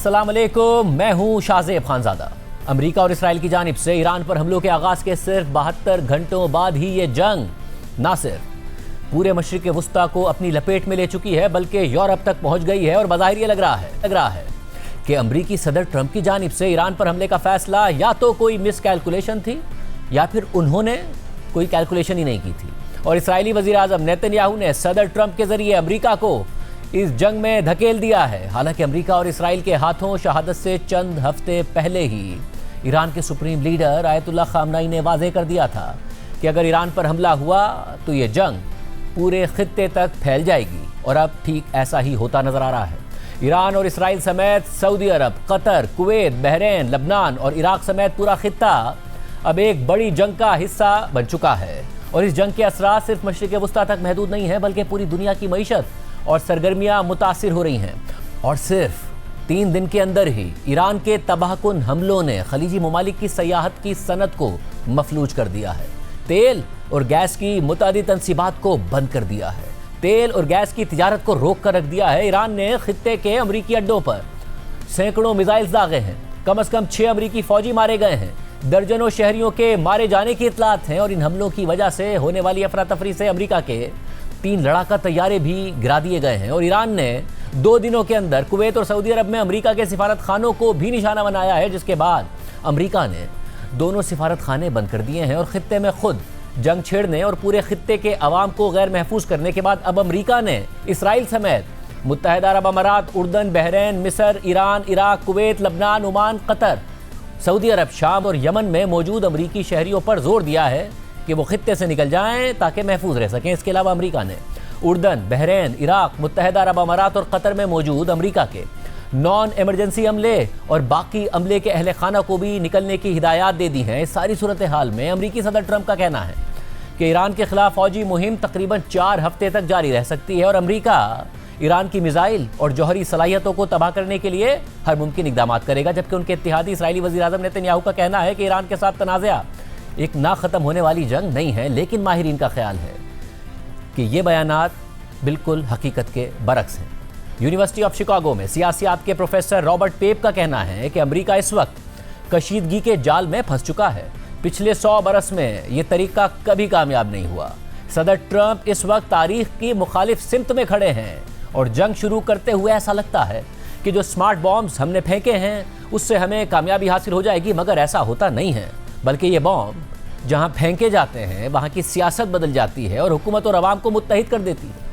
अस्सलाम वालेकुम, मैं हूं शाहज़ेब खानज़ादा। अमेरिका और इसराइल की जानिब से ईरान पर हमलों के आगाज़ के सिर्फ 72 घंटों बाद ही ये जंग ना सिर्फ पूरे मशरिक़ वुस्ता को अपनी लपेट में ले चुकी है बल्कि यूरोप तक पहुंच गई है। और बज़ाहिर ये लग रहा है कि अमरीकी सदर ट्रंप की जानिब से ईरान पर हमले का फैसला या तो कोई मिस कैलकुलेशन थी या फिर उन्होंने कोई कैलकुलेशन ही नहीं की थी। और इसराइली वज़ीर आज़म नेतन्याहू ने सदर ट्रंप के ज़रिए अमरीका को इस जंग में धकेल दिया है। हालांकि अमरीका और इसराइल के हाथों शहादत से चंद हफ्ते पहले ही ईरान के सुप्रीम लीडर आयतुल्लाह ख़ामनेई ने वाज़ेह कर दिया था कि अगर ईरान पर हमला हुआ तो ये जंग पूरे खित्ते तक फैल जाएगी। और अब ठीक ऐसा ही होता नजर आ रहा है। ईरान और इसराइल समेत सऊदी अरब, कतर, कुवैत, बहरीन, लबनान और इराक समेत पूरा खित्ता अब एक बड़ी जंग का हिस्सा बन चुका है। और इस जंग के असरात सिर्फ मशरिक़ वुस्ता तक महदूद नहीं है बल्कि पूरी दुनिया की मईशत और सरगर्मियां मुतासिर हो रही हैं। और सिर्फ 3 दिन के अंदर ही ईरान के तबाहकुन हमलों ने खलीजी ममालिक की सयाहत की सनत को मफलूज कर दिया है। तेल और गैस की मुतादिद तनसीबात को बंद कर दिया है। तेल और गैस की तिजारत को रोक कर रख दिया है। ईरान ने खित्ते के अमरीकी अड्डों पर सैकड़ों मिसाइल्स दागे हैं। कम से कम 6 अमरीकी फौजी मारे गए हैं। दर्जनों शहरियों के मारे जाने की इतलात हैं। और इन हमलों की वजह से होने वाली अफरा तफरी से अमरीका के 3 लड़ाका तैयारे भी गिरा दिए गए हैं। और ईरान ने 2 दिनों के अंदर कुवैत और सऊदी अरब में अमरीका के सिफारत खानों को भी निशाना बनाया है, जिसके बाद अमरीका ने दोनों सिफारत खाने बंद कर दिए हैं। और खित्ते में खुद जंग छेड़ने और पूरे खित्ते के अवाम को गैर महफूज करने के बाद अब अमरीका ने इसराइल समेत मुत्तहिदा अरब अमारात, उर्दन, बहरीन, मिस्र, ईरान, इराक, कुवैत, लबनान, ओमान, कतर, सऊदी अरब, शाम और यमन में मौजूद अमरीकी शहरियों पर जोर दिया है कि वो खित्ते से निकल जाएं ताकि महफूज रह सकें। इसके अलावा अमरीका ने उर्दन, बहरीन, इराक, मुत्तहिदा अरब अमारात और कतर में मौजूद अमरीका के नॉन एमरजेंसी अमले और बाकी अमले के अहल खाना को भी निकलने की हिदायत दे दी हैं। इस सारी सूरत हाल में अमरीकी सदर ट्रंप का कहना है कि ईरान के खिलाफ फौजी मुहिम तकरीबन 4 हफ्ते तक जारी रह सकती है। और अमरीका ईरान की मिसाइल और जौहरी सलाहियतों को तबाह करने के लिए हर मुमकिन इकदाम करेगा। जबकि उनके इत्तेहादी इसराइली वज़ीर आज़म नेतन्याहू का कहना है कि ईरान के साथ तनाज़ा एक ना ख़त्म होने वाली जंग नहीं है। लेकिन माहिरीन का ख्याल है कि ये बयानात बिल्कुल हकीकत के बरक्स हैं। यूनिवर्सिटी ऑफ शिकागो में सियासियात के प्रोफेसर रॉबर्ट पेप का कहना है कि अमरीका इस वक्त कशीदगी के जाल में फंस चुका है। पिछले 100 बरस में ये तरीका कभी कामयाब नहीं हुआ। सदर ट्रंप इस वक्त तारीख की मुखालिफ सिमत में खड़े हैं और जंग शुरू करते हुए ऐसा लगता है कि जो स्मार्ट बॉम्ब्स हमने फेंके हैं उससे हमें कामयाबी हासिल हो जाएगी, मगर ऐसा होता नहीं है। बल्कि ये बॉम्ब जहां फेंके जाते हैं वहां की सियासत बदल जाती है और हुकूमत और अवाम को मुत्तहिद कर देती है।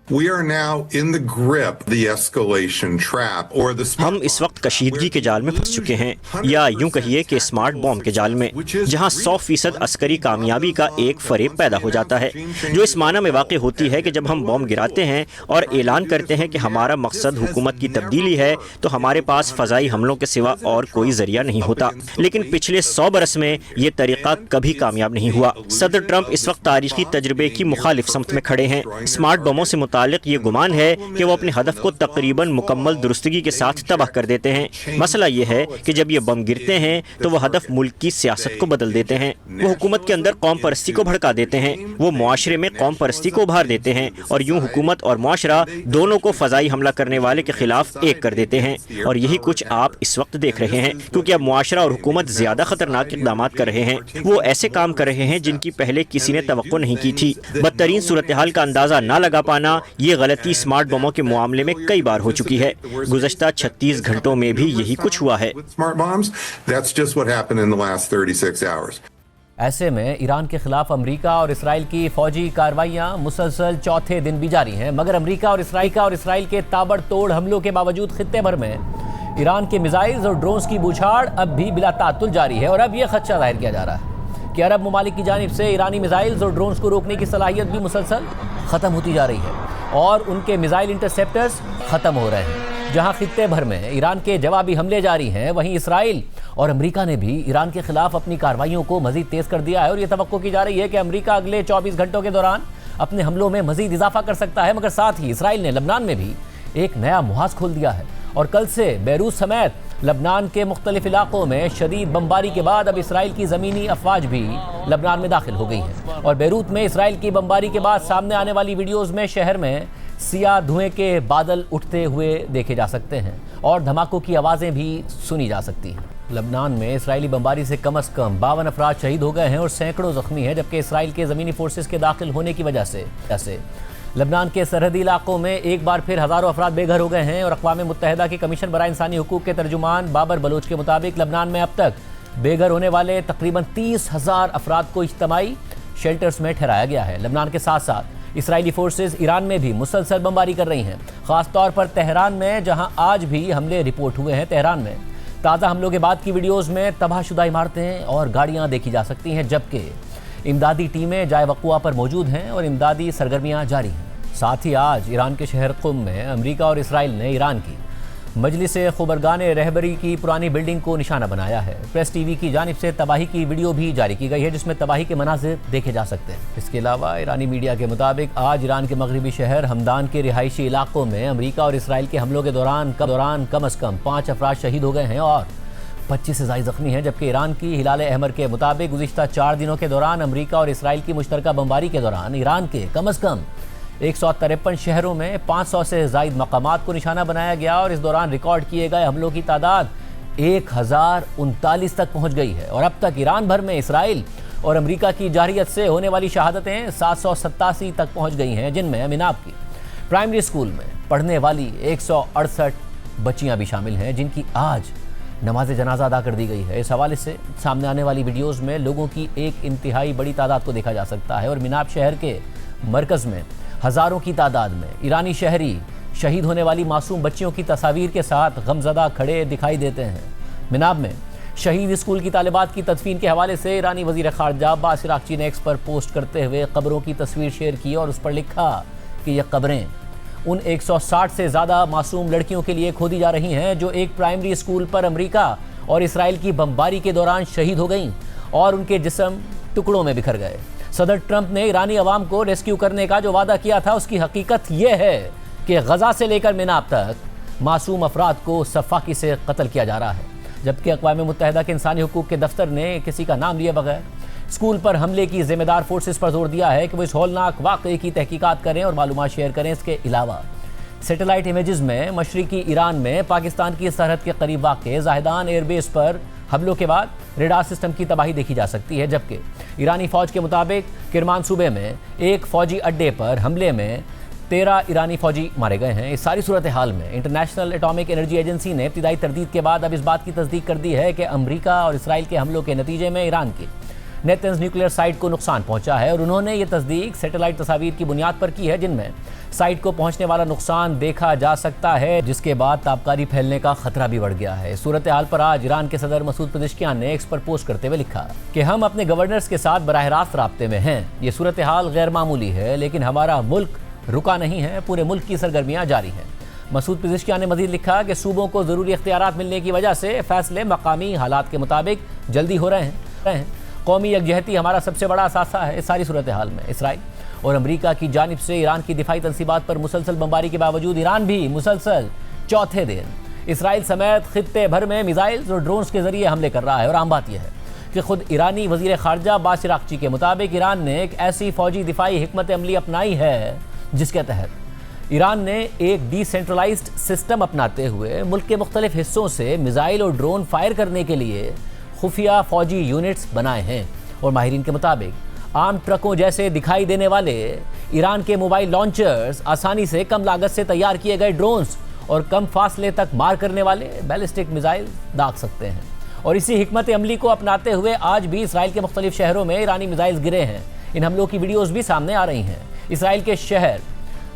We are now in the grip of the escalation trap or the हम इस वक्त कशीदगी के जाल में फंस चुके हैं, या यूं कहिए कि स्मार्ट बॉम्ब के जाल में, जहां 100% अस्करी कामयाबी का एक फरेब पैदा हो जाता है, जो इस माना में वाक़ई होती है कि जब हम बॉम्ब गिराते हैं और ऐलान करते हैं कि हमारा मकसद हुकूमत की तब्दीली है तो हमारे पास फ़ज़ाई हमलों के सिवा और कोई ज़रिया नहीं होता। लेकिन पिछले 100 बरस में ये तरीक़ा कभी कामयाब नहीं हुआ। सदर ट्रंप इस वक्त तारीखी तजुर्बे की मुखालिफ समत में खड़े हैं। स्मार्ट बमों से ये गुमान है कि वो अपने हदफ को तकरीबन मुकम्मल दुरुस्तगी के साथ तबाह कर देते हैं। मसला ये है कि जब ये बम गिरते हैं तो वो हदफ मुल्क की सियासत को बदल देते हैं। वो हुकूमत के अंदर कौम परस्ती को भड़का देते हैं। वो मुआशरे में कौम परस्ती को उभार देते हैं और यूं हुकूमत और मुआशरा दोनों को फ़ज़ाई हमला करने वाले के खिलाफ एक कर देते हैं। और यही कुछ आप इस वक्त देख रहे हैं, क्योंकि अब मुआशरा और हुकूमत ज्यादा खतरनाक इक़दाम कर रहे हैं। वो ऐसे काम कर रहे हैं जिनकी पहले किसी ने तवक्को नहीं की थी। बदतरीन सूरत हाल का अंदाजा न लगा पाना, ये गलती स्मार्ट बमों के मामले में कई बार हो चुकी है। गुज़श्ता 36 घंटों में भी यही कुछ हुआ है। ऐसे में ईरान के खिलाफ अमरीका और इसराइल की फौजी कार्रवाइयां मुसलसल चौथे दिन भी जारी हैं। मगर अमरीका और इसराइल के ताबड़तोड़ हमलों के बावजूद खित्ते भर में ईरान के मिसाइल्स और ड्रोन्स की बूछाड़ अब भी बिला तातुल जारी है। और अब यह खदशा जाहिर किया जा रहा है कि अरब ममालिक की जानिब से ईरानी मिसाइल्स और ड्रोन्स को रोकने की सलाहियत भी मुसलसल ख़त्म होती जा रही है और उनके मिसाइल इंटरसेप्टर्स ख़त्म हो रहे हैं। जहां खित्ते भर में ईरान के जवाबी हमले जारी हैं, वहीं इसराइल और अमेरिका ने भी ईरान के खिलाफ अपनी कार्रवाइयों को मजीद तेज़ कर दिया है। और यह तवक्को की जा रही है कि अमेरिका अगले 24 घंटों के दौरान अपने हमलों में मजीद इजाफा कर सकता है। मगर साथ ही इसराइल ने लबनान में भी एक नया मुहाज खोल दिया है और कल से बैरूत समेत लबनान के मुख्तलिफ इलाकों में शदीद बमबारी के बाद अब इसराइल की ज़मीनी अफवाज भी लबनान में दाखिल हो गई हैं। और बैरूत में इसराइल की बमबारी के बाद सामने आने वाली वीडियोज़ में शहर में सियाह धुएं के बादल उठते हुए देखे जा सकते हैं और धमाकों की आवाज़ें भी सुनी जा सकती हैं। लबनान में इसराइली बमबारी से कम से कम 52 अफराद शहीद हो गए हैं और सैकड़ों जख्मी हैं, जबकि इसराइल के ज़मीनी फोर्सेस के दाखिल होने की वजह से लबनान के सरहदी इलाकों में एक बार फिर हज़ारों अफराद बेघर हो गए हैं। और अक़वाम मुत्तहिदा के कमीशन बराए इंसानी हुकूक के तर्जुमान बाबर बलोच के मुताबिक लबनान में अब तक बेघर होने वाले तकरीबन 30,000 अफराद को इज्तमाई शेल्टर्स में ठहराया गया है। लबनान के साथ साथ इसराइली फोर्सेस ईरान में भी मुसलसल बमबारी कर रही हैं, ख़ासतौर पर तेहरान में, जहां आज भी हमले रिपोर्ट हुए हैं। तेहरान में ताज़ा हमलों के बाद की वीडियोज़ में तबाहशुदा इमारतें और गाड़ियाँ देखी जा सकती हैं, जबकि इमदादी टीमें जाए वक़ुआ पर मौजूद हैं और इमदादी सरगर्मियाँ जारी हैं। साथ ही आज ईरान के शहर कुम में अमेरिका और इसराइल ने ईरान की मजलिस खुबरगान रहबरी की पुरानी बिल्डिंग को निशाना बनाया है। प्रेस टीवी की जानिब से तबाही की वीडियो भी जारी की गई है, जिसमें तबाही के मनाज़िर देखे जा सकते हैं। इसके अलावा ईरानी मीडिया के मुताबिक आज ईरान के मगरबी शहर हमदान के रिहायशी इलाकों में अमेरिका और इसराइल के हमलों के दौरान कम अज़ कम 5 अफराद शहीद हो गए हैं और 25 से ज़ायद ज़ख्मी हैं, जबकि ईरान की हिलाल अहमर के मुताबिक गुज़िश्ता 4 दिनों के दौरान अमेरिका और इसराइल की मुश्तरका बमबारी के दौरान ईरान के कम अज़ कम 153 शहरों में 500 से ज़ायद मकामात को निशाना बनाया गया और इस दौरान रिकॉर्ड किए गए हमलों की तादाद 1039 तक पहुंच गई है। और अब तक ईरान भर में इसराइल और अमेरिका की जारहियत से होने वाली शहादतें 787 तक पहुंच गई हैं, जिनमें मिनाब की प्राइमरी स्कूल में पढ़ने वाली 168 बच्चियां भी शामिल हैं, जिनकी आज नमाज जनाजा अदा कर दी गई है। इस हवाले से सामने आने वाली वीडियोज़ में लोगों की एक इंतहाई बड़ी तादाद को देखा जा सकता है और मिनाब शहर के मरकज़ में हज़ारों की तादाद में ईरानी शहरी शहीद होने वाली मासूम बच्चियों की तस्वीर के साथ गमज़दा खड़े दिखाई देते हैं। मिनाब में शहीद स्कूल की तालिबात की तदफीन के हवाले से ईरानी वज़ीर ख़ारजा अब्बास इराक़ची ने एक्स पर पोस्ट करते हुए कब्रों की तस्वीर शेयर की और उस पर लिखा कि यह कब्रें उन 160 से ज़्यादा मासूम लड़कियों के लिए खोदी जा रही हैं जो एक प्राइमरी स्कूल पर अमेरिका और इसराइल की बमबारी के दौरान शहीद हो गईं और उनके जिस्म टुकड़ों में बिखर गए। सदर ट्रंप ने ईरानी अवाम को रेस्क्यू करने का जो वादा किया था, उसकी हकीकत यह है कि गजा से लेकर मिनाब तक मासूम अफराद को सफाकी से कत्ल किया जा रहा है, जबकि अक़वाम मुत्तहिदा के इंसानी हुकूक के दफ्तर ने किसी का नाम लिए बगैर स्कूल पर हमले की जिम्मेदार फोर्सेस पर जोर दिया है कि वो इस हौलनाक वाक़े की तहकीकात करें और मालूमात शेयर करें। इसके अलावा सैटेलाइट इमेजेस में मशरिकी ईरान में पाकिस्तान की सरहद के करीब वाक़े जाहिदान एयरबेस पर हमलों के बाद रेडार सिस्टम की तबाही देखी जा सकती है, जबकि ईरानी फ़ौज के मुताबिक किरमान सूबे में एक फ़ौजी अड्डे पर हमले में 13 ईरानी फ़ौजी मारे गए हैं। इस सारी सूरत हाल में इंटरनेशनल एटॉमिक एनर्जी एजेंसी ने इब्तिदाई तरदीद के बाद अब इस बात की तस्दीक कर दी है कि अमेरिका और इसराइल के हमलों के नतीजे में ईरान की नेतन्स न्यूक्लियर साइट को नुकसान पहुंचा है और उन्होंने ये तस्दीक सैटेलाइट तस्वीर की बुनियाद पर की है, जिनमें साइट को पहुंचने वाला नुकसान देखा जा सकता है, जिसके बाद ताबकारी फैलने का खतरा भी बढ़ गया है। सूरत हाल पर आज ईरान के सदर मसूद पेज़ेश्कियान ने एक्स पर पोस्ट करते हुए लिखा कि हम अपने गवर्नर्स के साथ बराह रास्त राब्ते में हैं। ये सूरत हाल गैर मामूली है, लेकिन हमारा मुल्क रुका नहीं है, पूरे मुल्क की सरगर्मियाँ जारी हैं। मसूद पेज़ेश्कियान ने मजीद लिखा कि सूबों को ज़रूरी इख्तियारात मिलने की वजह से फैसले मकामी हालात के मुताबिक जल्दी हो रहे हैं। कौमी यकजहती हमारा सबसे बड़ा असासा है। इस सारी सूरत हाल में इसराइल और अमेरिका की जानिब से ईरान की दिफाई तनसीबात पर मुसलसल बमबारी के बावजूद ईरान भी मुसलसल चौथे दिन इसराइल समेत खित्ते भर में मिसाइल्स और ड्रोन्स के जरिए हमले कर रहा है। और आम बात यह है कि खुद ईरानी वज़ीर ख़ारजा अब्बास इराक़ची के मुताबिक ईरान ने एक ऐसी फ़ौजी दिफाई हिकमत अमली अपनाई है जिसके तहत ईरान ने एक डिसेंट्रलाइज्ड सिस्टम अपनाते हुए मुल्क के मुख्तलिफ हिस्सों से मिसाइल और ड्रोन फायर करने के लिए खुफिया फ़ौजी यूनिट्स बनाए हैं। और माहिरीन के मुताबिक आम ट्रकों जैसे दिखाई देने वाले ईरान के मोबाइल लॉन्चर्स आसानी से कम लागत से तैयार किए गए ड्रोन्स और कम फासले तक मार करने वाले बैलिस्टिक मिसाइल दाग सकते हैं। और इसी हिकमत अमली को अपनाते हुए आज भी इसराइल के मुख्तलिफ शहरों में ईरानी मिसाइल गिरे हैं। इन हमलों की वीडियोज़ भी सामने आ रही हैं। इसराइल के शहर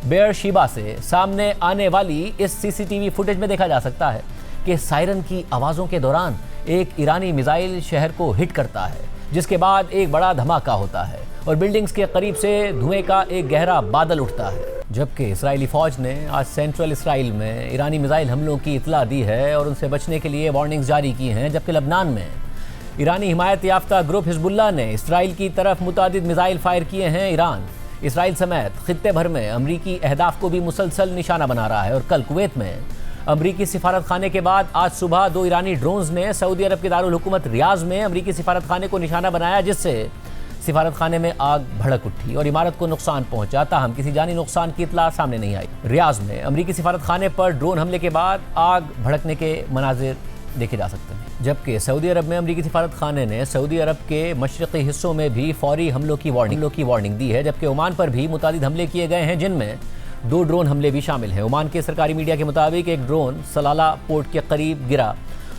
बेयरशिबा से सामने आने वाली इस CCTV फुटेज में देखा जा सकता है कि सायरन की आवाज़ों के दौरान एक ईरानी मिसाइल शहर को हिट करता है, जिसके बाद एक बड़ा धमाका होता है और बिल्डिंग्स के करीब से धुएं का एक गहरा बादल उठता है। जबकि इजरायली फ़ौज ने आज सेंट्रल इसराइल में ईरानी मिसाइल हमलों की इतला दी है और उनसे बचने के लिए वार्निंग्स जारी की हैं। जबकि लबनान में ईरानी हिमायत याफ्ता ग्रुप हिजबुल्लाह ने इसराइल की तरफ मुतादिद मिसाइल फायर किए हैं। ईरान इसराइल समेत खित्ते भर में अमरीकी अहदाफ को भी मुसलसल निशाना बना रहा है। और कल कुवैत में अमरीकी सिफारत खाने के बाद आज सुबह 2 ईरानी ड्रोन्स ने सऊदी अरब के दारुल हुकूमत रियाज में अमरीकी सिफारत खाने को निशाना बनाया, जिससे सिफारत खाने में आग भड़क उठी और इमारत को नुकसान पहुंचा, ताहम किसी जानी नुकसान की इत्तला सामने नहीं आई। रियाज में अमरीकी सिफारत खाने पर ड्रोन हमले के बाद आग भड़कने के मनाजिर देखे जा सकते हैं, जबकि सऊदी अरब में अमरीकी सिफारत खाने ने सऊदी अरब के मशरक़ी हिस्सों में भी फौरी हमलों की वार्निंग दी है, जबकि ओमान पर भी मुतादिद हमले किए गए हैं, जिनमें 2 ड्रोन हमले भी शामिल हैं। ओमान के सरकारी मीडिया के मुताबिक एक ड्रोन सलाला पोर्ट के करीब गिरा,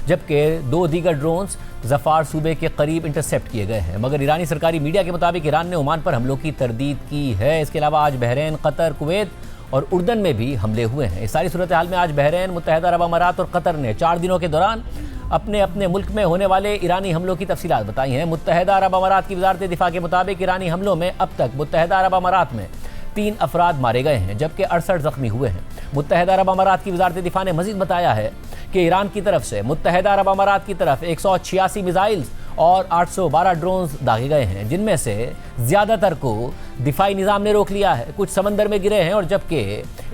जबकि 2 दीगर ड्रोन्स जफ़ार सूबे के करीब इंटरसेप्ट किए गए हैं, मगर ईरानी सरकारी मीडिया के मुताबिक ईरान ने ओमान पर हमलों की तरदीद की है। इसके अलावा आज बहरीन, कतर, कुवैत और उर्दन में भी हमले हुए हैं। इस सारी सूरत हाल में आज बहरीन, मुत्तहदा अरब अमारात और कतर ने 4 दिनों के दौरान अपने अपने मुल्क में होने वाले ईरानी हमलों की तफसीलात बताई हैं। मुत्तहदा अरब अमारात की वजारत दिफा के मुताबिक ईरानी हमलों में अब तक मुत्तहदा अरब अमारात में 3 अफराद मारे गए हैं, जबकि 68 जख्मी हुए हैं। मुत्तहदा अरब अमारात की वजारत दिफा ने मजीद बताया है कि ईरान की तरफ से मुत्तहदा अरब अमारात की तरफ 186 मिसाइल्स और 812 ड्रोन्स दागे गए हैं, जिनमें से ज़्यादातर को दिफाई निज़ाम ने रोक लिया है, कुछ समंदर में गिरे हैं और जबकि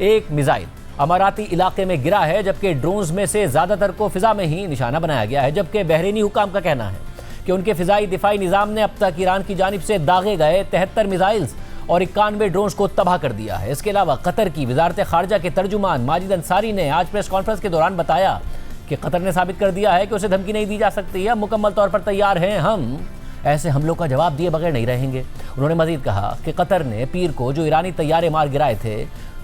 एक मिसाइल अमाराती इलाके में गिरा है, जबकि ड्रोन्स में से ज़्यादातर को फ़िज़ा में ही निशाना बनाया गया है। जबकि बहरीनी हुकाम का कहना है कि उनके फ़िज़ाई दिफाई निज़ाम ने अब तक ईरान की जानिब से दागे गए 73 मिसाइल्स और 91 ड्रोन्स को तबाह कर दिया है। इसके अलावा कतर की वजारत खारजा के तर्जुमान माजिद अंसारी ने आज प्रेस कॉन्फ्रेंस के दौरान बताया कि कतर ने साबित कर दिया है कि उसे धमकी नहीं दी जा सकती है, मुकम्मल तौर पर तैयार हैं, हम ऐसे हमलों का जवाब दिए बगैर नहीं रहेंगे। उन्होंने मजीद कहा कि कतर ने पीर को जो ईरानी तैयारे मार गिराए थे,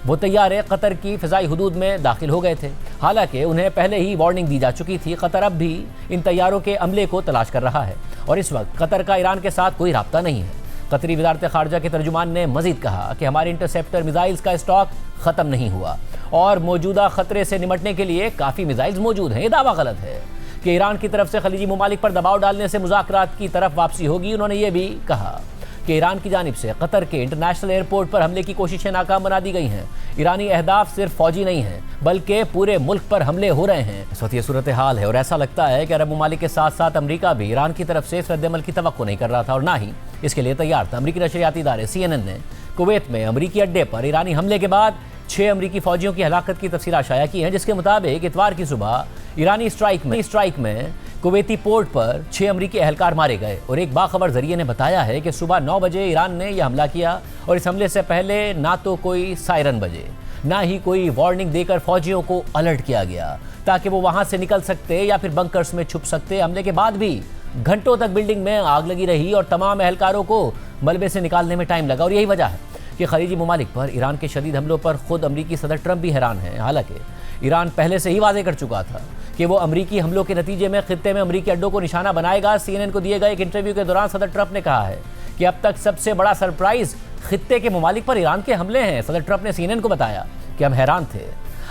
वो तैयारे कतर की फ़िज़ाई हुदूद में दाखिल हो गए थे, हालांकि उन्हें पहले ही वार्निंग दी जा चुकी थी। कतर अब भी इन तैयारों के अमले को तलाश कर रहा है और इस वक्त कतर का ईरान के साथ कोई राब्ता नहीं है। कतरी वजारत खारजा के तर्जुमान ने मजीद कहा कि हमारे इंटरसेप्टर मिसाइल्स का स्टॉक ख़त्म नहीं हुआ और मौजूदा ख़तरे से निपटने के लिए काफ़ी मिसाइल्स मौजूद हैं। ये दावा गलत है कि ईरान की तरफ से खलीजी ममालिक पर दबाव डालने से मुज़ाकरात की तरफ वापसी होगी। उन्होंने ये भी कहा कि ईरान की जानिब से कतर के इंटरनेशनल एयरपोर्ट पर हमले की कोशिशें नाकाम बना दी गई हैं। ईरानी अहदाफ सिर्फ फौजी नहीं हैं, बल्कि पूरे मुल्क पर हमले हो रहे हैं। इस वक्त ये सूरत हाल है और ऐसा लगता है कि अरब ममालिक के साथ साथ अमरीका भी ईरान की तरफ से इस रद्दअमल की तवक्को नहीं कर रहा था और ना ही इसके लिए तैयार था। अमरीकी नशरियाती इदारे CNN ने कुवैत में अमरीकी अड्डे पर ईरानी हमले के बाद 6 अमरीकी फौजियों की हलाकत की तफसीलात शाया की हैं, जिसके मुताबिक इतवार की सुबह ईरानी स्ट्राइक में कुवैती पोर्ट पर 6 अमरीकी एहलकार मारे गए और एक बाखबर जरिए ने बताया है कि सुबह 9 बजे ईरान ने यह हमला किया और इस हमले से पहले ना तो कोई सायरन बजे, ना ही कोई वार्निंग देकर फौजियों को अलर्ट किया गया ताकि वो वहां से निकल सकते या फिर बंकर्स में छुप सकते। हमले के बाद भी घंटों तक बिल्डिंग में आग लगी रही और तमाम एहलकारों को मलबे से निकालने में टाइम लगा और यही वजह है कि खलीजी ममालिक पर ईरान के शदीद हमलों पर खुद अमरीकी सदर ट्रंप भी हैरान हैं। हालांकि ईरान पहले से ही वाजे कर चुका था कि वो अमरीकी हमलों के नतीजे में खित्ते में अमरीकी अड्डों को निशाना बनाएगा। CNN को दिए गए एक इंटरव्यू के दौरान सदर ट्रंप ने कहा है कि अब तक सबसे बड़ा सरप्राइज खित्ते के ममालिक पर ईरान के हमले हैं। सदर ट्रंप ने CNN को बताया कि हम हैरान थे,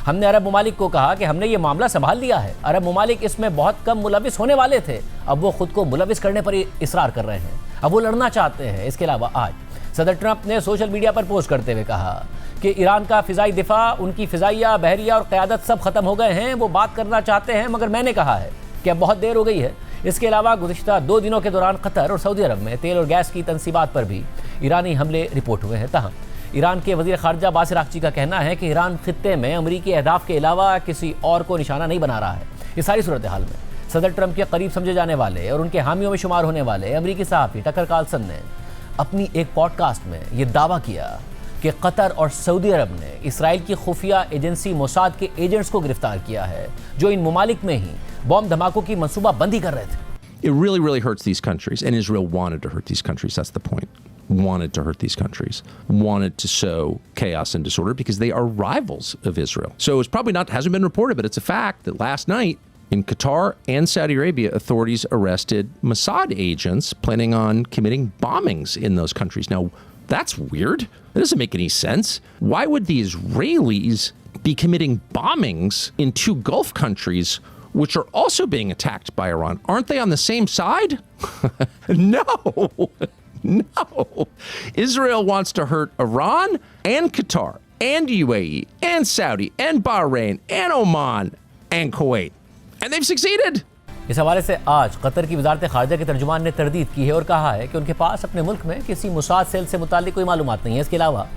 हमने अरब ममालिक को कहा कि हमने ये मामला संभाल लिया है, अरब ममालिक इसमें बहुत कम मुलविस होने वाले थे, अब वो खुद को मुलविस करने पर इसरार कर रहे हैं, अब वो लड़ना चाहते हैं। इसके अलावा आज सदर ट्रंप ने सोशल मीडिया पर पोस्ट करते हुए कहा कि ईरान का फ़िज़ाई दिफा, उनकी फ़िज़ाइया, बहरिया और क़यादत सब ख़त्म हो गए हैं, वो बात करना चाहते हैं मगर मैंने कहा है कि अब बहुत देर हो गई है। इसके अलावा गुज़िश्ता 2 दिनों के दौरान कतर और सऊदी अरब में तेल और गैस की तनसीबात पर भी ईरानी हमले रिपोर्ट हुए हैं। तहम ईरान के वज़ीर ख़ारजा बासिर आक़ची का कहना है कि ईरान खित्ते में अमरीकी अहदाफ के अलावा किसी और को निशाना नहीं बना रहा है। इस सारी सूरत हाल में सदर ट्रंप के करीब समझे जाने वाले और उनके हामियों में शुमार होने वाले अमरीकी सहाफ़ी टकर कार्लसन ने अपनी एक पॉडकास्ट में ये दावा किया कि कतर और सऊदी अरब ने इसराइल की खुफिया एजेंसी मोसाद के एजेंट्स को गिरफ्तार किया है, जो इन ममालिक में ही बॉम्ब धमाकों की मंसूबाबंदी कर रहे थे। It really hurts these countries, and Israel wanted to hurt these countries. That's the point. Wanted to hurt these countries. Wanted to sow chaos and disorder because they are rivals of Israel. So it's probably hasn't been reported, but it's a fact that last night in Qatar and Saudi Arabia, authorities arrested Mossad agents planning on committing bombings in those countries. Now, that's weird. That doesn't make any sense. Why would the Israelis be committing bombings in 2 Gulf countries which are also being attacked by Iran? Aren't they on the same side? No. Israel wants to hurt Iran and Qatar and UAE and Saudi and Bahrain and Oman and Kuwait. And they've succeeded. इस हवाले से आज Qatar की वजारत खारजा के तर्जुमान ने तरदीद की है और कहा है कि उनके पास अपने मुल्क में किसी मुसाद सेल से मुताल्लिक कोई मालूमात नहीं है। इसके अलावा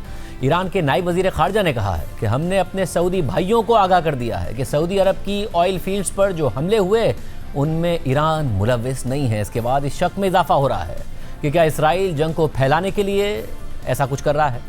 ईरान के नायब वजीर खारजा ने कहा है कि हमने अपने सऊदी भाइयों को आगाह कर दिया है कि सऊदी अरब की ऑयल फील्ड्स पर जो हमले हुए उनमें ईरान मुलविस नहीं है। इसके बाद इस शक में इजाफा हो रहा है कि क्या इसराइल जंग को फैलाने के लिए ऐसा कुछ कर रहा है।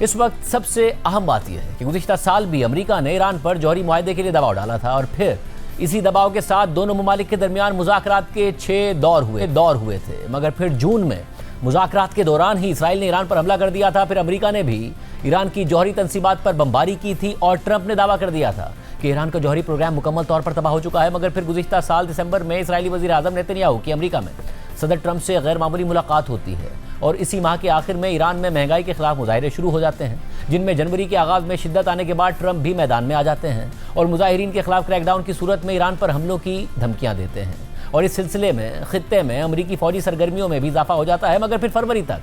इस वक्त सबसे अहम बात यह है कि गुज़िश्ता साल भी अमेरिका ने ईरान पर जौहरी मुआहदे के लिए दबाव डाला था और फिर इसी दबाव के साथ दोनों ममालिक के दरमियान मुज़ाकरात के 6 दौर हुए थे, मगर फिर जून में मुज़ाकरात के दौरान ही इसराइल ने ईरान पर हमला कर दिया था। फिर अमेरिका ने भी ईरान की जौहरी तंसीबात पर बमबारी की थी और ट्रंप ने दावा कर दिया था कि ईरान का जौहरी प्रोग्राम मुकम्मल तौर पर तबाह हो चुका है। मगर फिर गुज़िश्ता साल दिसंबर में इस्राएली वज़ीर आज़म नेतन्याहू की अमेरिका में सदर ट्रंप से गैर मामूली मुलाकात होती है और इसी माह के आखिर में ईरान में महंगाई के खिलाफ मुजाहिरे शुरू हो जाते हैं, जिनमें जनवरी के आगाज़ में शिद्दत आने के बाद ट्रंप भी मैदान में आ जाते हैं और मुजाहिरीन के खिलाफ क्रैकडाउन की सूरत में ईरान पर हमलों की धमकियाँ देते हैं। और इस सिलसिले में खित्ते में अमरीकी फौजी सरगर्मियों में भी इजाफा हो जाता है। मगर फिर फरवरी तक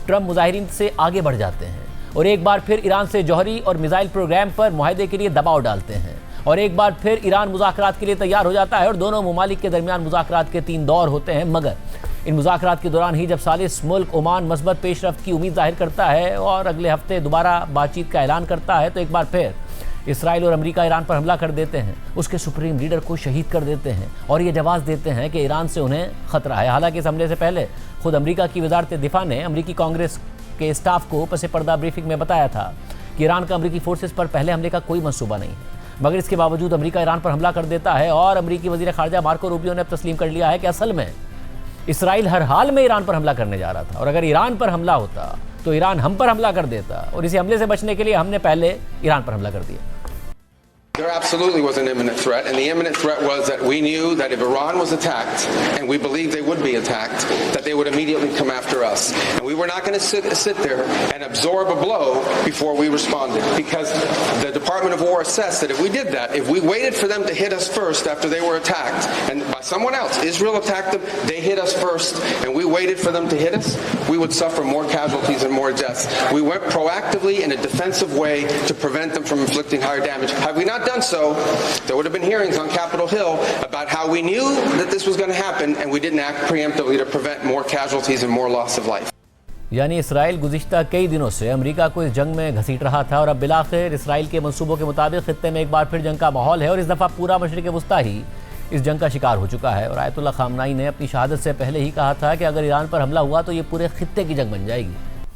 ट्रंप मुजाहिरीन से आगे बढ़ जाते हैं और एक बार फिर ईरान से जौहरी और मिसाइल प्रोग्राम पर मुआहदे के लिए दबाव डालते हैं और एक बार फिर ईरान मुज़ाकरात के लिए तैयार हो जाता है और दोनों ममालिक के दरमियान मुज़ाकरात के 3 दौर होते हैं। मगर इन मुज़ाकरात के दौरान ही जब सालिस मुल्क ओमान मस्बत पेशरफ्त की उम्मीद जाहिर करता है और अगले हफ्ते दोबारा बातचीत का ऐलान करता है, तो एक बार फिर इसराइल और अमेरिका ईरान पर हमला कर देते हैं, उसके सुप्रीम लीडर को शहीद कर देते हैं और ये जवाब देते हैं कि ईरान से उन्हें खतरा है। हालांकि इस हमले से पहले खुद अमेरिका की वजारत दिफा ने अमेरिकी कांग्रेस के स्टाफ को पसे पर्दा ब्रीफिंग में बताया था कि ईरान का अमेरिकी फोर्सेस पर पहले हमले का कोई मंसूबा नहीं है। मगर इसके बावजूद अमेरिका ईरान पर हमला कर देता है और अमेरिकी वजीर खारजा मार्को रूबियो ने अब तस्लीम कर लिया है कि असल में इसराइल हर हाल में ईरान पर हमला करने जा रहा था और अगर ईरान पर हमला होता तो ईरान हम पर हमला कर देता और इसी हमले से बचने के लिए हमने पहले ईरान पर हमला कर दिया। There absolutely was an imminent threat, and the imminent threat was that we knew that if Iran was attacked, and we believed they would be attacked, that they would immediately come after us. And we were not going to sit there and absorb a blow before we responded, because the Department of War assessed that if we did that, if we waited for them to hit us first after they were attacked, and by someone else, Israel attacked them, they hit us first, and we waited for them to hit us, we would suffer more casualties and more deaths. We went proactively in a defensive way to prevent them from inflicting higher damage. Had we not done so, there would have been hearings on Capitol Hill about how we knew that this was going to happen and we didn't act preemptively to prevent more casualties and more loss of life. यानी Israel गुज़िश्ता कई दिनों से America को इस जंग में घसीट रहा था और अब बिलाखिर इसराइल के मंसूबों के मुताबिक खित्ते में एक बार फिर जंग का माहौल है और इस दफ़ा पूरा मशरिक़ वस्ता ही इस जंग का शिकार हो चुका है। और आयतुल्ला खामनाई ने अपनी शहादत से पहले ही कहा था कि अगर ईरान पर हमला हुआ तो ये पूरे खित्ते की जंग बन जाएगी।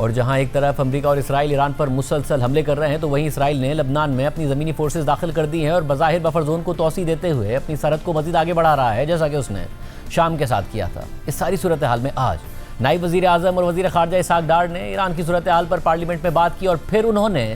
और जहां एक तरफ अमेरिका और इसराइल ईरान पर मुसलसल हमले कर रहे हैं, तो वहीं इसराइल ने लबनान में अपनी ज़मीनी फोर्सेस दाखिल कर दी हैं और बज़ाहिर बफर जोन को तोसी देते हुए अपनी सरहद को मज़ीद आगे बढ़ा रहा है, जैसा कि उसने शाम के साथ किया था। इस सारी सूरत हाल में आज नायब वज़ीर आज़म और वज़ीर ख़ारजा इसहाक़ डार ने ईरान की सूरत हाल पर पार्लियामेंट में बात की और फिर उन्होंने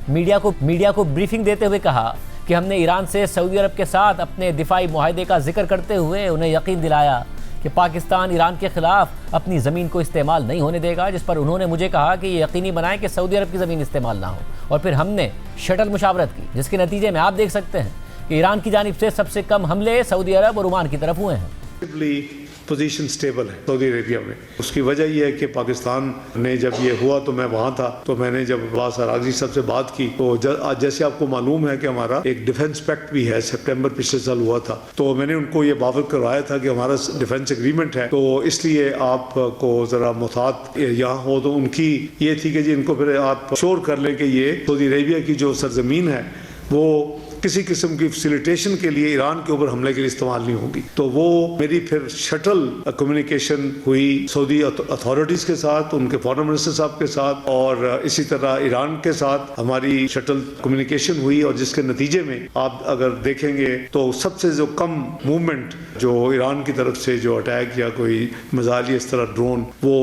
मीडिया को ब्रीफिंग देते हुए कहा कि हमने ईरान से सऊदी अरब के साथ अपने दिफाई मुआहदे का जिक्र करते हुए उन्हें यकीन दिलाया कि पाकिस्तान ईरान के खिलाफ अपनी ज़मीन को इस्तेमाल नहीं होने देगा, जिस पर उन्होंने मुझे कहा कि ये यकीनी बनाएं कि सऊदी अरब की ज़मीन इस्तेमाल ना हो। और फिर हमने शटल मुशावरत की, जिसके नतीजे में आप देख सकते हैं कि ईरान की जानिब से सबसे कम हमले सऊदी अरब और ओमान की तरफ हुए हैं। पोजीशन स्टेबल है सऊदी अरेबिया में। उसकी वजह यह है कि पाकिस्तान ने जब ये हुआ तो मैं वहाँ था, तो मैंने जब अब्बास अराग़ची साहब से बात की तो आज जैसे आपको मालूम है कि हमारा एक डिफेंस पैक्ट भी है, सितंबर पिछले साल हुआ था, तो मैंने उनको ये बावर करवाया था कि हमारा डिफेंस एग्रीमेंट है, तो इसलिए आपको ज़रा मुहतात यहाँ हो। तो उनकी ये थी कि जी इनको फिर आप श्योर कर लें कि ये सऊदी अरेबिया की जो सरजमीन है वो किसी किस्म की फैसिलिटेशन के लिए ईरान के ऊपर हमले के लिए इस्तेमाल नहीं होगी। तो वो मेरी फिर शटल कम्युनिकेशन हुई सऊदी अथॉरिटीज़ के साथ, उनके फॉरेन मिनिस्टर साहब के साथ, और इसी तरह ईरान के साथ हमारी शटल कम्युनिकेशन हुई और जिसके नतीजे में आप अगर देखेंगे तो सबसे जो कम मूवमेंट जो ईरान की तरफ से जो अटैक या कोई मिसाइल इस तरह ड्रोन वो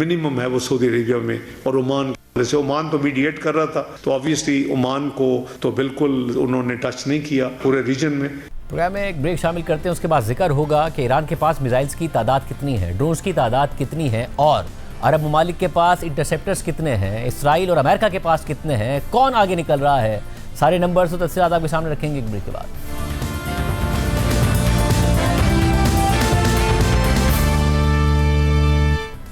मिनिमम है वो सऊदी अरेबिया में। और ओमान, जैसे ओमान तो मीडिएट कर रहा था, तो ऑब्वियसली ओमान को तो बिल्कुल उन्होंने टच नहीं किया पूरे रीजन में। प्रोग्राम में एक ब्रेक शामिल करते हैं, उसके बाद जिक्र होगा कि ईरान के पास मिसाइल्स की तादाद कितनी है, ड्रोन्स की तादाद कितनी है और अरब ममालिक के पास इंटरसेप्टर्स कितने हैं, इसराइल और अमेरिका के पास कितने हैं, कौन आगे निकल रहा है। सारे नंबर्स और तफसीलात आपके सामने रखेंगे एक ब्रेक के बाद।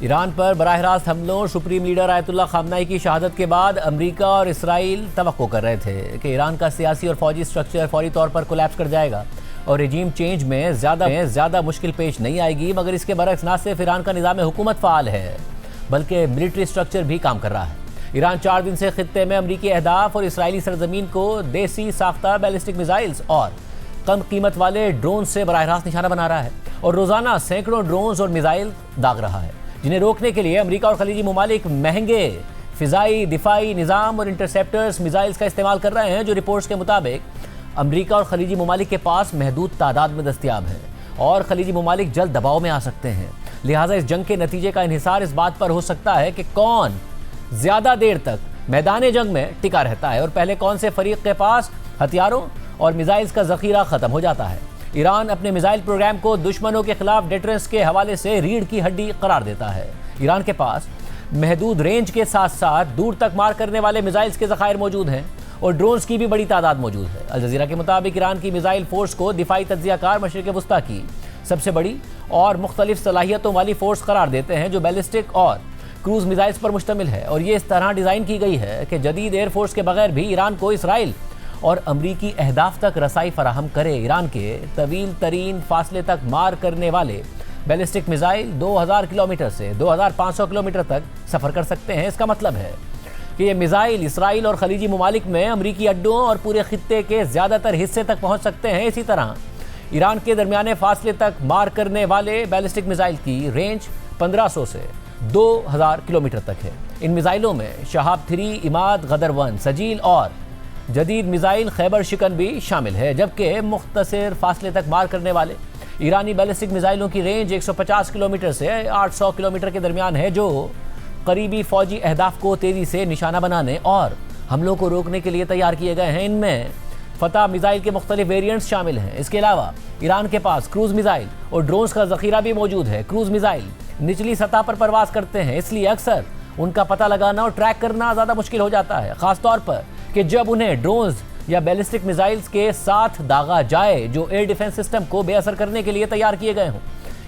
ईरान पर बराह रास्त हमलों और सुप्रीम लीडर आयतुल्ला खामनाई की शहादत के बाद अमेरिका और इसराइल तवक्को कर रहे थे कि ईरान का सियासी और फौजी स्ट्रक्चर फौरी तौर पर कोलैप्स कर जाएगा और रिजीम चेंज में ज़्यादा मुश्किल पेश नहीं आएगी, मगर इसके बरक्स ना सिर्फ ईरान का निज़ाम हुकूमत फ़ाल है बल्कि मिलिट्री स्ट्रक्चर भी काम कर रहा है। ईरान 4 दिन से खित्ते में अमरीकी अहदाफ और इसराइली सरजमीन को देसी साख्ता बैलिस्टिक मिसाइल्स और कम कीमत वाले ड्रोन से बराह रास्त निशाना बना रहा है और रोज़ाना सैकड़ों ड्रोन्स और मिसाइल दाग रहा है, जिन्हें रोकने के लिए अमरीका और खलीजी ममालिक महंगे फ़िज़ाई दिफाई निज़ाम और इंटरसेप्टर्स मिसाइल्स का इस्तेमाल कर रहे हैं, जो रिपोर्ट्स के मुताबिक अमरीका और खलीजी ममालिक के पास महदूद तादाद में दस्तियाब हैं और खलीजी ममालिक जल्द दबाव में आ सकते हैं। लिहाजा इस जंग के नतीजे का इन्हिसार इस बात पर हो सकता है कि कौन ज़्यादा देर तक मैदान जंग में टिका रहता है और पहले कौन से फरीक के पास हथियारों और मिसाइल्स का ज़ख़ीरा ख़त्म हो जाता है। ईरान अपने मिसाइल प्रोग्राम को दुश्मनों के खिलाफ डिटरेंस के हवाले से रीढ़ की हड्डी करार देता है। ईरान के पास महदूद रेंज के साथ साथ दूर तक मार करने वाले मिसाइल्स के ज़खायर मौजूद हैं और ड्रोन्स की भी बड़ी तादाद मौजूद है। अल जज़ीरा के मुताबिक ईरान की मिसाइल फोर्स को दिफाई तज्ज़ियाकार मशरिक़ वस्ता की सबसे बड़ी और मुख्तलिफ सलाहियतों वाली फोर्स करार देते हैं, जो बैलिस्टिक और क्रूज़ मिसाइल्स पर मुश्तमिल है और ये इस तरह डिज़ाइन की गई है कि जदीद एयरफोर्स के बगैर भी ईरान को इसराइल और अमरीकी अहदाफ तक रसाई फराहम करे। ईरान के तवील तरीन फासले तक मार करने वाले बैलिस्टिक मिसाइल 2000 किलोमीटर से 2500 किलोमीटर तक सफ़र कर सकते हैं। इसका मतलब है कि ये मिसाइल इसराइल और खलीजी ममालिक में अमरीकी अड्डों और पूरे खित्ते के ज़्यादातर हिस्से तक पहुँच सकते हैं। इसी तरह ईरान के दरमियाने फासले तक मार करने वाले बैलिस्टिक मिसाइल की रेंज 1500 से 2000 किलोमीटर तक है। इन मिसाइलों में शहाब 3, इमाद, गदर 1, सजील और जदीद मिसाइल खैबर शिकन भी शामिल है, जबकि मुख्तसर फासले तक मार करने वाले ईरानी बैलिस्टिक मिसाइलों की रेंज 150 किलोमीटर से 800 किलोमीटर के दरमियान है, जो करीबी फौजी अहदाफ को तेज़ी से निशाना बनाने और हमलों को रोकने के लिए तैयार किए गए हैं। इनमें फतह मिसाइल के मुख्तलिफ वेरिएंट्स शामिल हैं। इसके अलावा ईरान के पास क्रूज़ मिसाइल और ड्रोन्स का ज़ख़ीरा भी मौजूद है। क्रूज़ मिसाइल निचली सतह पर परवास करते हैं, इसलिए अक्सर उनका पता लगाना और ट्रैक करना ज़्यादा मुश्किल हो जाता है, ख़ासतौर पर कि जब उन्हें ड्रोन्स या बैलिस्टिक मिसाइल्स के साथ दागा जाए जो एयर डिफेंस सिस्टम को बेअसर करने के लिए तैयार किए गए हों।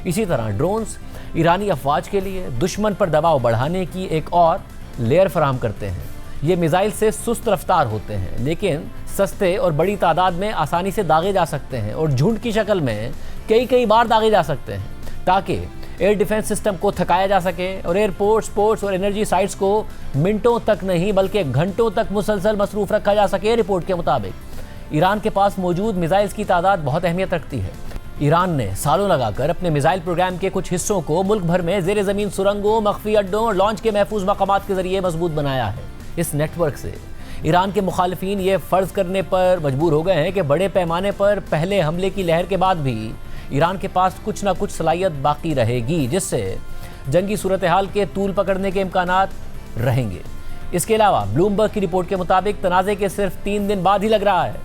इसी तरह ड्रोन्स ईरानी अफवाज के लिए दुश्मन पर दबाव बढ़ाने की एक और लेयर फराहम करते हैं। ये मिसाइल से सुस्त रफ्तार होते हैं, लेकिन सस्ते और बड़ी तादाद में आसानी से दागे जा सकते हैं और झुंड की शक्ल में कई बार दागे जा सकते हैं, ताकि एयर डिफेंस सिस्टम को थकाया जा सके और एयरपोर्ट्स, पोर्ट्स और एनर्जी साइट्स को मिनटों तक नहीं बल्कि घंटों तक मुसलसल मसरूफ़ रखा जा सके। रिपोर्ट के मुताबिक ईरान के पास मौजूद मिसाइल्स की तादाद बहुत अहमियत रखती है। ईरान ने सालों लगाकर अपने मिसाइल प्रोग्राम के कुछ हिस्सों को मुल्क भर में ज़ेर ज़मीन सुरंगों, मख्फी अड्डों और लॉन्च के महफूज मकामात के ज़रिए मजबूत बनाया है। इस नेटवर्क से ईरान के मुखालिफिन ये फ़र्ज़ करने पर मजबूर हो गए हैं कि बड़े पैमाने पर पहले हमले की लहर के बाद भी ईरान के पास कुछ ना कुछ सलाहियत बाकी रहेगी, जिससे जंगी सूरत हाल के तूल पकड़ने के इम्कानात रहेंगे। इसके अलावा ब्लूमबर्ग की रिपोर्ट के मुताबिक तनाज़े के सिर्फ 3 दिन बाद ही लग रहा है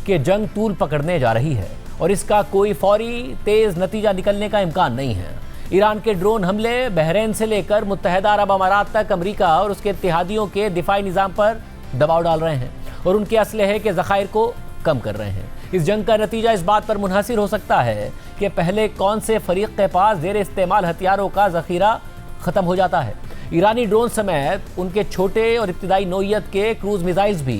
कि जंग तूल पकड़ने जा रही है और इसका कोई फौरी तेज़ नतीजा निकलने का इम्कान नहीं है। ईरान के ड्रोन हमले बहरीन से लेकर मुत्तहदा अरब अमारात तक अमरीका और उसके इत्तेहादियों के दिफाई निज़ाम पर दबाव डाल रहे हैं और उनके असलहे के ज़खायर को कम कर रहे हैं। इस जंग का नतीजा इस बात पर मुनहसिर हो सकता है कि पहले कौन से फरीक के पास ज़ेर इस्तेमाल हथियारों का ज़ख़ीरा ख़त्म हो जाता है। ईरानी ड्रोन समेत उनके छोटे और इब्तिदाई नौइयत के क्रूज़ मिसाइल्स भी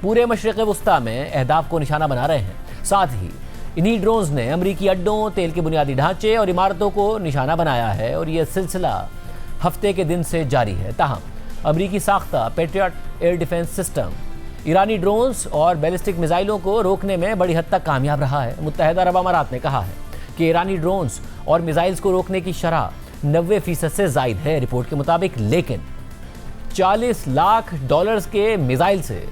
पूरे मशरिक़ वस्ता में अहदाफ को निशाना बना रहे हैं। साथ ही इन्हीं ड्रोन्स ने अमरीकी अड्डों, तेल के बुनियादी ढांचे और इमारतों को निशाना बनाया है और यह सिलसिला हफ्ते के दिन से जारी है। ताहम अमरीकी साख्ता पेट्रियट एयर डिफेंस सिस्टम ईरानी ड्रोन्स और बैलिस्टिक मिसाइलों को रोकने में बड़ी हद तक कामयाब रहा है। मुत्तहदा अरब अमारात ने कहा है कि ईरानी ड्रोन्स और मिसाइल्स को रोकने की शरह 90% से ज़ायद है रिपोर्ट के मुताबिक, लेकिन $40 लाख के मिसाइल से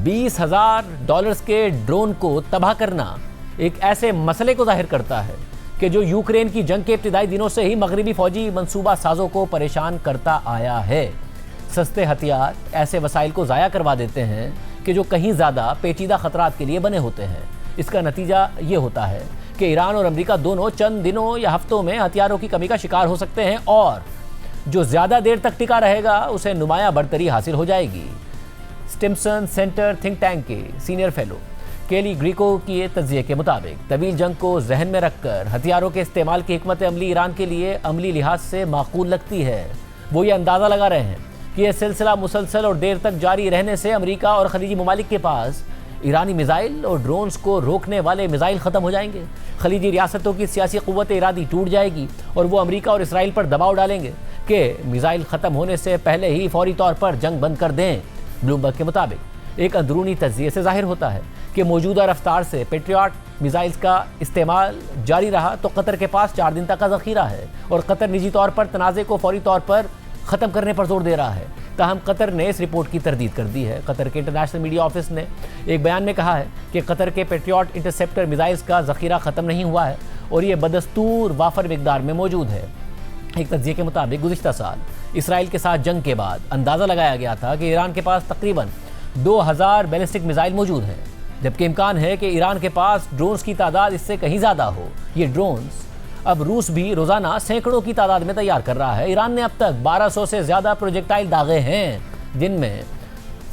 $20,000 के ड्रोन को तबाह करना एक ऐसे मसले को जाहिर करता है कि जो यूक्रेन की जंग के इब्तिदाई दिनों से ही मगरबी फौजी मंसूबा साजों को परेशान करता आया है। सस्ते हथियार ऐसे वसाइल को ज़ाया करवा देते हैं कि जो कहीं ज़्यादा पेचीदा ख़तरात के लिए बने होते हैं। इसका नतीजा ये होता है कि ईरान और अमेरिका दोनों चंद दिनों या हफ्तों में हथियारों की कमी का शिकार हो सकते हैं और जो ज़्यादा देर तक टिका रहेगा उसे नुमाया बढ़तरी हासिल हो जाएगी। स्टिम्सन सेंटर थिंक टैंक के सीनियर फेलो केली ग्रीको की तज्ज़िये के मुताबिक तवील जंग को जहन में रखकर हथियारों के इस्तेमाल की हिकमत अमली ईरान के लिए अमली लिहाज से माकूल लगती है। वो ये अंदाज़ा लगा रहे हैं कि यह सिलसिला मुसलसल और देर तक जारी रहने से अमरीका और खलीजी ममालिक के पास ईरानी मिसाइल और ड्रोन्स को रोकने वाले मिसाइल ख़त्म हो जाएंगे, खलीजी रियासतों की सियासी क़ुव्वत इरादी टूट जाएगी और वो अमेरिका और इसराइल पर दबाव डालेंगे कि मिसाइल ख़त्म होने से पहले ही फौरी तौर पर जंग बंद कर दें। ब्लूमबर्ग के मुताबिक एक अंदरूनी तज्ज़िये से जाहिर होता है कि मौजूदा रफ्तार से पेट्रियट मिसाइल्स का इस्तेमाल जारी रहा तो कतर के पास 4 दिन तक का ज़ख़ीरा है और कतर निजी तौर पर तनाज़े को फौरी तौर पर ख़त्म करने पर जोर दे रहा है। ताहम कतर ने इस रिपोर्ट की तरदीद कर दी है। कतर के इंटरनेशनल मीडिया ऑफिस ने एक बयान में कहा है कि कतर के पेट्रियट इंटरसेप्टर मिसाइल्स का ज़ख़ीरा ख़त्म नहीं हुआ है और ये बदस्तूर वाफर मिकदार में मौजूद है। एक तज्ज़िये के मुताबिक गुज़िश्ता साल इसराइल के साथ जंग के बाद अंदाज़ा लगाया गया था कि ईरान के पास तकरीबन 2000 बैलिस्टिक मिसाइल मौजूद हैं, जबकि इम्कान है कि ईरान के पास ड्रोन्स की तादाद इससे कहीं ज़्यादा हो। ये ड्रोन्स अब रूस भी रोज़ाना सैकड़ों की तादाद में तैयार कर रहा है। ईरान ने अब तक 1200 से ज़्यादा प्रोजेक्टाइल दागे हैं, जिनमें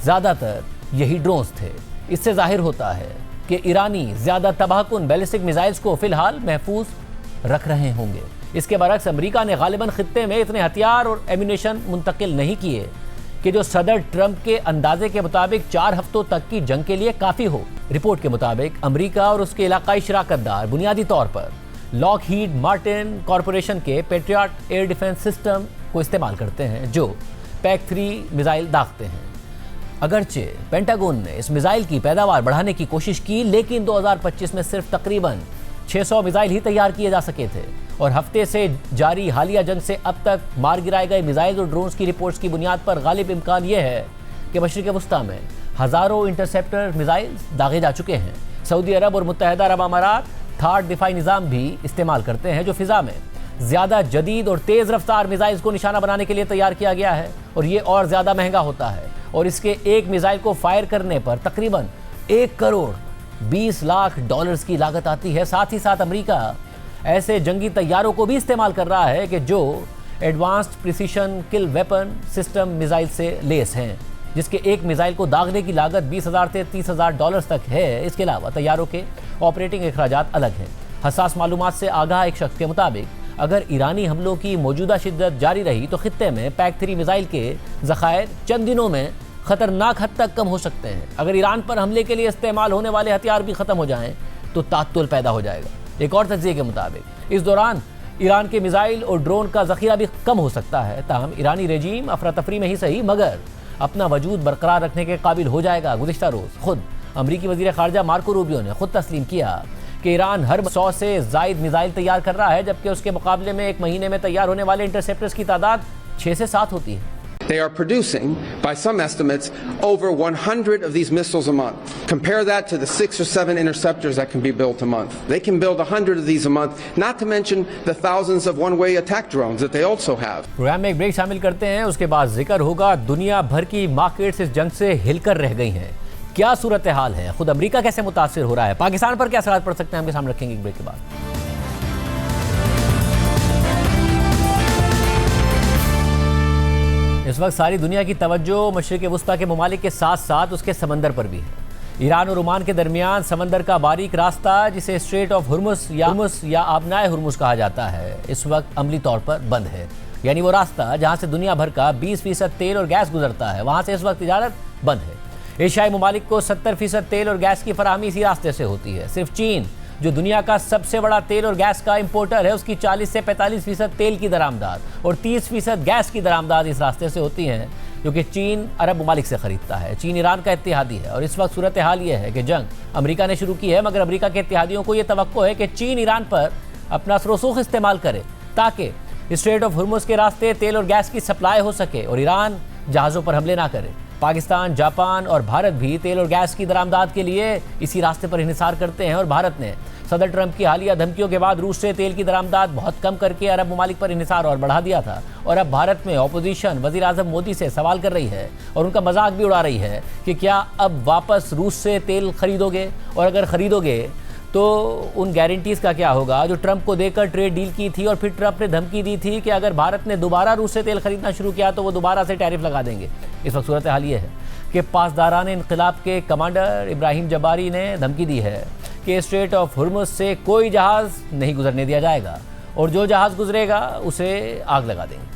ज़्यादातर यही ड्रोन्स थे। इससे जाहिर होता है कि ईरानी ज़्यादा तबाहकुन बैलिस्टिक मिसाइल्स को फ़िलहाल महफूज रख रहे होंगे। इसके बरक्स अमेरिका ने गालिबन खित्ते में इतने हथियार और एम्यूनेशन मुंतकिल नहीं किए कि जो सदर ट्रंप के अंदाजे के मुताबिक 4 हफ्तों तक की जंग के लिए काफ़ी हो। रिपोर्ट के मुताबिक अमेरिका और उसके इलाकाई शराकतदार बुनियादी तौर पर लॉकहीड मार्टिन कॉरपोरेशन के पेट्रियट एयर डिफेंस सिस्टम को इस्तेमाल करते हैं, जो PAC-3 मिसाइल दागते हैं। अगरचे पेंटागन ने इस मिसाइल की पैदावार बढ़ाने की कोशिश की, लेकिन 2025 में सिर्फ तकरीबन 600 मिसाइल ही तैयार किए जा सके थे और हफ्ते से जारी हालिया जंग से अब तक मार गिराए गए मिसाइल और ड्रोन्स की रिपोर्ट्स की बुनियाद पर गालिब इम्कान यह है कि मशरिक़ वस्ता में हज़ारों इंटरसेप्टर मिसाइल दागे जा चुके हैं। सऊदी अरब और मुत्तहिदा अरब अमारात थार्ड दिफाई निज़ाम भी इस्तेमाल करते हैं, जो फ़िज़ा में ज़्यादा जदीद और तेज़ रफ्तार मिसाइल्स को निशाना बनाने के लिए तैयार किया गया है और ये और ज़्यादा महंगा होता है और इसके एक मिसाइल को फायर करने पर तकरीबन $1 करोड़ 20 लाख की लागत आती है। साथ ही साथ अमेरिका ऐसे जंगी तैयारों को भी इस्तेमाल कर रहा है कि जो एडवांस्ड प्रिसीशन किल वेपन सिस्टम मिसाइल से लेस हैं, जिसके एक मिसाइल को दागने की लागत $20,000 से $30,000 तक है। इसके अलावा तैयारों के ऑपरेटिंग अखराजात अलग हैं। हसास मालूमात से आगाह एक शख्स के मुताबिक अगर ईरानी हमलों की मौजूदा शिद्दत जारी रही तो खित्ते में PAC-3 मिसाइल के ज़खायर चंद दिनों में ख़तरनाक हद तक कम हो सकते हैं। अगर ईरान पर हमले के लिए इस्तेमाल होने वाले हथियार भी ख़त्म हो जाएं तो तात्तुल पैदा हो जाएगा। एक और तज्ज़िये के मुताबिक इस दौरान ईरान के मिसाइल और ड्रोन का ज़ख़ीरा भी कम हो सकता है। ताहम ईरानी रेजीम अफरा तफरी में ही सही मगर अपना वजूद बरकरार रखने के काबिल हो जाएगा। गुज़िश्ता रोज़ खुद अमरीकी वज़ीर ख़ारजा मार्को रूबियो ने खुद तस्लीम किया कि ईरान हर 100 से ज़ायद मिसाइल तैयार कर रहा है, जबकि उसके मुकाबले में एक महीने में तैयार होने वाले इंटरसेप्टर्स की तादाद 6 से 7 होती है। They are producing, by some estimates, over 100 of these missiles a month. Compare that to the 6 or 7 interceptors that can be built a month. They can build 100 of these a month, not to mention the thousands of one-way attack drones that they also have. Program में एक break शामिल करते हैं, उसके बाद जिक्र होगा दुनिया भर की मार्केट्स इस जंग से हिलकर रह गई हैं। क्या सूरत हाल है, खुद अमेरिका कैसे मुतासिर हो रहा है, पाकिस्तान पर क्या असरात पड़ सकते हैं, हमके सामने रखेंगे एक ब्रेक के बाद। इस वक्त सारी दुनिया की तवज्जो मशरिक़ वस्ता के ममालिक के साथ साथ उसके समंदर पर भी है। ईरान और ओमान के दरमियान समंदर का बारीक रास्ता, जिसे स्ट्रेट ऑफ हुर्मुस या आबनाए हुर्मुस कहा जाता है, इस वक्त अमली तौर पर बंद है। यानी वो रास्ता जहाँ से दुनिया भर का 20% तेल और गैस गुजरता है, वहाँ से इस वक्त तिजारत बंद है। एशियाई ममालिक को 70% तेल और गैस की फराहमी इसी रास्ते से होती है। सिर्फ चीन, जो दुनिया का सबसे बड़ा तेल और गैस का इंपोर्टर है, उसकी 40 से 45% तेल की दरामदाद और 30% गैस की दरामदाद इस रास्ते से होती हैं, जो कि चीन अरब ममालिक से ख़रीदता है। चीन ईरान का इत्तेहादी है और इस वक्त सूरत हाल ये है कि जंग अमेरिका ने शुरू की है, मगर अमेरिका के इत्तेहादियों को ये तवक्को है कि चीन ईरान पर अपना सरसूख इस्तेमाल करे ताकि स्ट्रेट ऑफ हुर्मुस के रास्ते तेल और गैस की सप्लाई हो सके और ईरान जहाज़ों पर हमले ना करे। पाकिस्तान, जापान और भारत भी तेल और गैस की दरामदाद के लिए इसी रास्ते पर इंहिसार करते हैं और भारत ने सदर ट्रंप की हालिया धमकियों के बाद रूस से तेल की दरामदाद बहुत कम करके अरब ममालिक पर इंहिसार और बढ़ा दिया था। और अब भारत में ऑपोजिशन वज़ीर आज़म मोदी से सवाल कर रही है और उनका मजाक भी उड़ा रही है कि क्या अब वापस रूस से तेल खरीदोगे, और अगर खरीदोगे तो उन गारंटीज़ का क्या होगा जो ट्रंप को देकर ट्रेड डील की थी। और फिर ट्रंप ने धमकी दी थी कि अगर भारत ने दोबारा रूस से तेल खरीदना शुरू किया तो वो दोबारा से टैरिफ लगा देंगे। इस वक्त सूरत हाल ये है कि पासदारान इनकलाब के कमांडर इब्राहिम जबारी ने धमकी दी है कि स्ट्रेट ऑफ हुर्मुस से कोई जहाज़ नहीं गुजरने दिया जाएगा और जो जहाज़ गुजरेगा उसे आग लगा देंगे।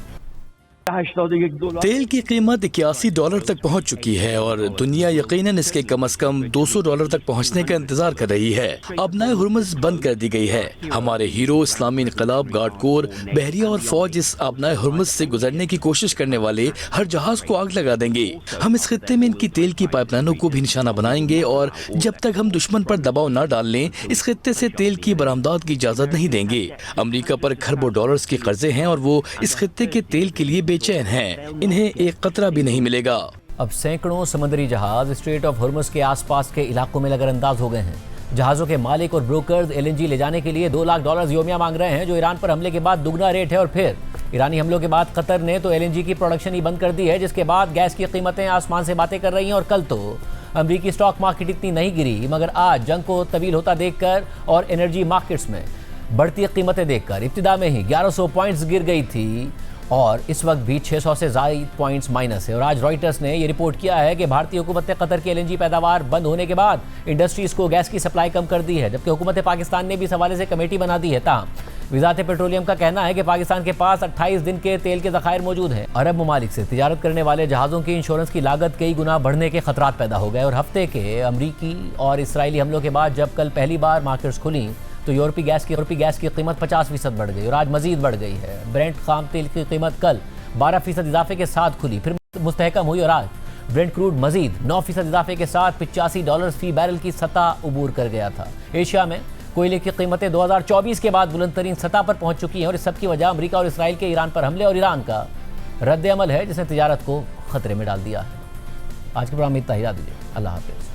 तेल की कीमत $81 तक पहुंच चुकी है और दुनिया यकीनन इसके कम से कम $200 तक पहुंचने का इंतजार कर रही है। अब नए हुर्मुज़ बंद कर दी गई है। हमारे हीरो इस्लामी इनकलाब गार्ड कोर, बहरिया और फौज इस अब नए हुर्मुज़ से गुजरने की कोशिश करने वाले हर जहाज को आग लगा देंगे। हम इस खित्ते में इनकी तेल की पाइपलाइनों को भी निशाना बनाएंगे और जब तक हम दुश्मन पर दबाव न डाल लें, इस खित्ते से तेल की बरामदात की इजाजत नहीं देंगे। अमेरिका पर खरबों डॉलर्स के कर्जे हैं और वो इस खित्ते के तेल के लिए बेचैन हैं। इन्हें एक कतरा भी नहीं मिलेगा। अब सैकड़ों समुद्री जहाज स्ट्रेट ऑफ हुर्मुज़ के आसपास के इलाकों में लगरअंदाज हो गए हैं। जहाज़ों के मालिक और ब्रोकर्स LNG ले जाने के लिए $2 लाख योमिया मांग रहे हैं, जो ईरान पर हमले के बाद दुगना रेट है। और फिर ईरानी हमलों के बाद कतर ने तो LNG की प्रोडक्शन ही बंद कर दी है, जिसके बाद गैस की कीमतें आसमान से बातें कर रही हैं। और कल तो अमरीकी स्टॉक मार्केट इतनी नहीं गिरी, मगर आज जंग को तवील होता देखकर और एनर्जी मार्केट्स में बढ़ती कीमतें देखकर इब्तिदा में ही 1100 पॉइंट्स गिर गई थी और इस वक्त भी 600 से ज़ायद पॉइंट्स माइनस है। और आज रॉयटर्स ने ये रिपोर्ट किया है कि भारतीय हुकूमत ने कतर की LNG पैदावार बंद होने के बाद इंडस्ट्रीज को गैस की सप्लाई कम कर दी है, जबकि हुकूमत पाकिस्तान ने भी इस हवाले से कमेटी बना दी है। ताहम वज़ारत पेट्रोलियम का कहना है कि पाकिस्तान के पास 28 दिन के तेल के ज़खायर मौजूद हैं। अरब ममालिक से तिजारत करने वाले जहाज़ों की इंश्योरेंस की लागत कई गुना बढ़ने के खतरात पैदा हो गए। और हफ्ते के अमरीकी और इसराइली हमलों के बाद जब कल पहली बार मार्केट्स खुली तो यूरोपी गैस की कीमत 50% बढ़ गई और आज मजीद बढ़ गई है। ब्रेंट खाम तेल की कीमत कल 12% इजाफे के साथ खुली, फिर मुस्तहकम हुई और आज ब्रेंट क्रूड मजीद 9% इजाफे के साथ $85 फी बैरल की सतह उबूर कर गया था। एशिया में कोयले की कीमतें 2024 के बाद बुलंद तरीन सतह पर पहुंच चुकी हैं और इस सब की वजह अमेरिका और इसराइल के ईरान पर हमले और ईरान का रद्द अमल है, जिसने तिजारत को खतरे में डाल दिया है। आज के प्रोग्राम में इतना ही, दीजिए। अल्लाह हाफिज़।